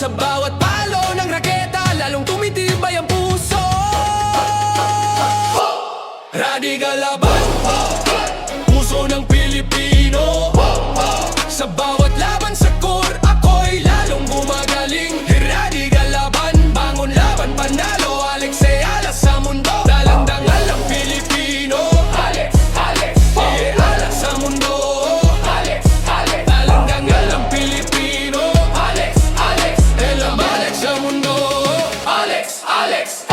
Sa bawat palo ng raketa, lalong tumitibay ang puso. Radical laban, puso ng Pilipino. Sa bawat laban sa core, ako'y lalong gumagaling. Radical laban, bangon laban, panalo. Alex Ayala sa mundo, dalandangal ang Pilipino. Alex, Alex, alas sa mundo. Alex, Alex, dalandangal ang Pilipino. Alex, Alex, Alex sa mundo. Alex, Alex.